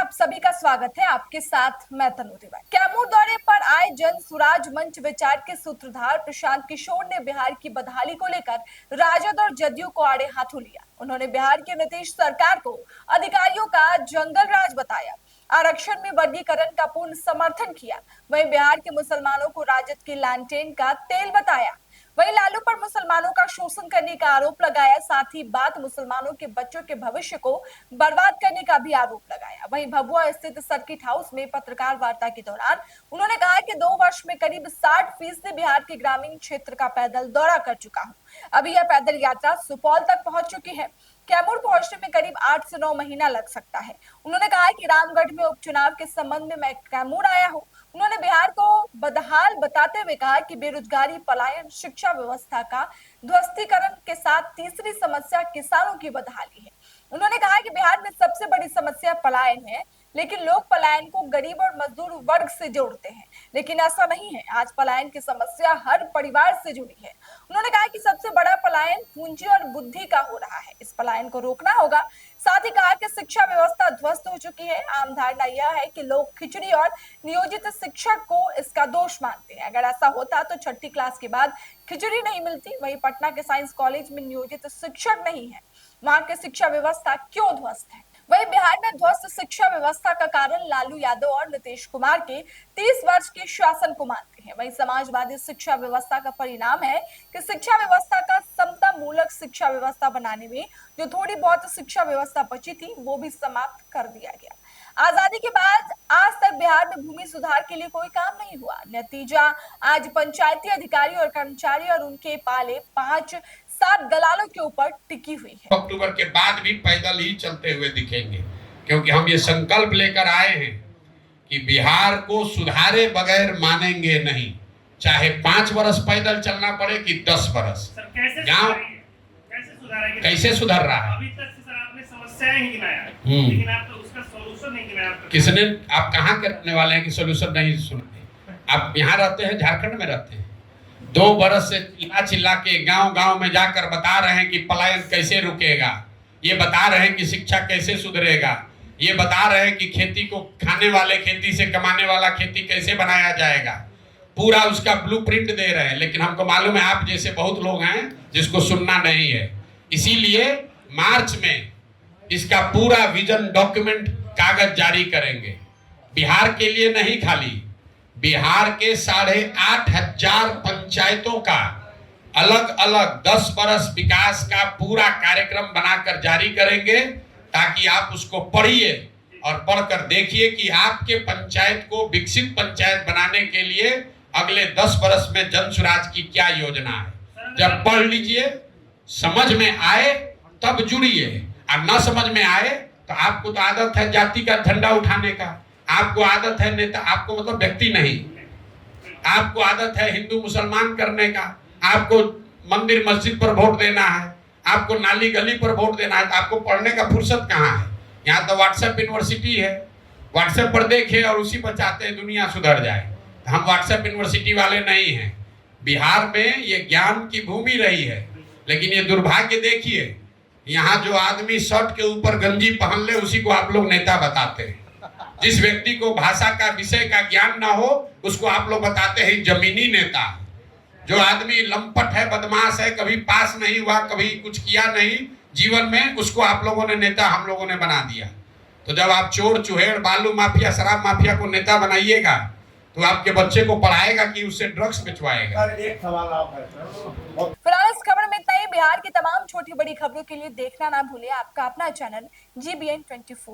आप सभी का स्वागत है। आपके साथ मैं तनु तिवारी। कैमूर दौरे पर आए जन सुराज मंच विचार के सूत्रधार प्रशांत किशोर ने बिहार की बदहाली को लेकर राजद और जदयू को आड़े हाथों लिया। उन्होंने बिहार के नीतीश सरकार को अधिकारियों का जंगल राज बताया, आरक्षण में वर्गीकरण का पूर्ण समर्थन किया। वहीं बिहार के मुसलमानों को राजद की लालटेन का तेल बताया। वहीं लालू पर मुसलमानों का शोषण करने का आरोप लगाया। साथ ही बात मुसलमानों के बच्चों के भविष्य को बर्बाद करने का भी आरोप लगाया। वहीं भभुआ स्थित सर्किट हाउस में पत्रकार वार्ता के दौरान उन्होंने कहा कि 2 वर्ष में करीब 60% बिहार के ग्रामीण क्षेत्र का पैदल दौरा कर चुका हूं। अभी यह पैदल यात्रा सुपौल तक पहुंच चुकी है। कैमूर पहुंचने में करीब 8 से 9 महीना लग सकता है। उन्होंने कहा कि रामगढ़ में उपचुनाव के संबंध में मैं कैमूर आया हूं। उन्होंने बिहार को बदहाल बताते हुए कहा कि बेरोजगारी, पलायन, शिक्षा व्यवस्था का ध्वस्तीकरण के साथ तीसरी समस्या किसानों की बदहाली है। उन्होंने कहा कि बिहार में सबसे बड़ी समस्या पलायन है, लेकिन लोग पलायन को गरीब और मजदूर वर्ग से जोड़ते हैं, लेकिन ऐसा नहीं है। आज पलायन की समस्या हर परिवार से जुड़ी है। उन्होंने कहा कि सबसे बड़ा पलायन पूंजी और बुद्धि का हो रहा है। इस पलायन को रोकना होगा। साथ ही कहा कि शिक्षा व्यवस्था ध्वस्त हो चुकी है। आम धारणा यह है कि लोग खिचड़ी और नियोजित शिक्षक को इसका दोष मानते हैं। अगर ऐसा होता तो 6ठी क्लास के बाद खिचड़ी नहीं मिलती। वहीं पटना के साइंस कॉलेज में नियोजित शिक्षक नहीं है। वहां की शिक्षा व्यवस्था क्यों ध्वस्त है? वहीं बिहार में ध्वस्त शिक्षा व्यवस्था का कारण लालू यादव और नीतीश कुमार के 30 वर्ष के शासन को मानते हैं। वहीं समाजवादी शिक्षा व्यवस्था का परिणाम है कि शिक्षा व्यवस्था का समता मूलक शिक्षा व्यवस्था बनाने में जो थोड़ी बहुत शिक्षा व्यवस्था बची थी वो भी समाप्त कर दिया गया। आजादी के बाद आज तक बिहार में भूमि सुधार के लिए कोई काम नहीं हुआ। नतीजा आज पंचायती अधिकारी और कर्मचारी और उनके पाले 5-7 दलालों के ऊपर टिकी हुई है। अक्टूबर के बाद भी पैदल ही चलते हुए दिखेंगे, क्योंकि हम ये संकल्प लेकर आए हैं कि बिहार को सुधारे बगैर मानेंगे नहीं, चाहे 5 वर्ष पैदल चलना पड़े कि 10 वर्ष। कैसे सुधर रहा है? अभी तक सर आपने समस्याएं ही गिनाया, लेकिन आप तो उसका सॉल्यूशन नहीं गिनाया। किसने? आप कहाँ के रहने वाले हैं कि सॉल्यूशन नहीं सुनते? आप यहाँ रहते हैं, झारखंड में रहते हैं। 2 बरस से चिल्ला चिल्ला के गांव-गांव में जाकर बता रहे हैं कि पलायन कैसे रुकेगा, ये बता रहे हैं कि शिक्षा कैसे सुधरेगा, ये बता रहे हैं कि खेती को खाने वाले खेती से कमाने वाला खेती कैसे बनाया जाएगा। पूरा उसका ब्लूप्रिंट दे रहे हैं, लेकिन हमको मालूम है आप जैसे बहुत लोग हैं जिसको सुनना नहीं है। इसीलिए मार्च में इसका पूरा विजन डॉक्यूमेंट कागज जारी करेंगे। बिहार के लिए नहीं, खाली बिहार के 8,500 पंचायतों का अलग अलग 10 बरस विकास का पूरा कार्यक्रम बनाकर जारी करेंगे, ताकि आप उसको पढ़िए और पढ़कर देखिए कि आपके पंचायत को विकसित पंचायत बनाने के लिए अगले 10 बरस में जन सुराज की क्या योजना है। जब पढ़ लीजिए, समझ में आए तब जुड़िए, और न समझ में आए तो आपको तो आदत है जाति का झंडा उठाने का, आपको आदत है नेता, आपको मतलब व्यक्ति नहीं, आपको आदत है हिंदू मुसलमान करने का, आपको मंदिर मस्जिद पर वोट देना है, आपको नाली गली पर वोट देना है, तो आपको पढ़ने का फुर्सत कहाँ है? यहाँ तो व्हाट्सएप यूनिवर्सिटी है, व्हाट्सएप पर देखे और उसी पर चाहते हैं दुनिया सुधर जाए। हम व्हाट्सएप यूनिवर्सिटी वाले नहीं हैं। बिहार में ये ज्ञान की भूमि रही है, लेकिन ये दुर्भाग्य देखिए, यहाँ जो आदमी शर्ट के ऊपर गंजी पहन ले उसी को आप लोग नेता बताते हैं। जिस व्यक्ति को भाषा का विषय का ज्ञान ना हो उसको आप लोग बताते हैं जमीनी नेता। जो आदमी लंपट है, बदमाश है, कभी पास नहीं हुआ, कभी कुछ किया नहीं जीवन में, उसको आप लोगों ने नेता हम लोगों ने बना दिया। तो जब आप चोर चुहेड़ बालू माफिया शराब माफिया को नेता बनाइएगा तो आपके बच्चे को पढ़ाएगा कि उससे ड्रग्स बेचवाएगा? एक सवाल आप है। फिलहाल इस खबर में इतना ही। बिहार की तमाम छोटी बड़ी खबरों के लिए देखना ना भूलिए आपका अपना चैनल GBN 24।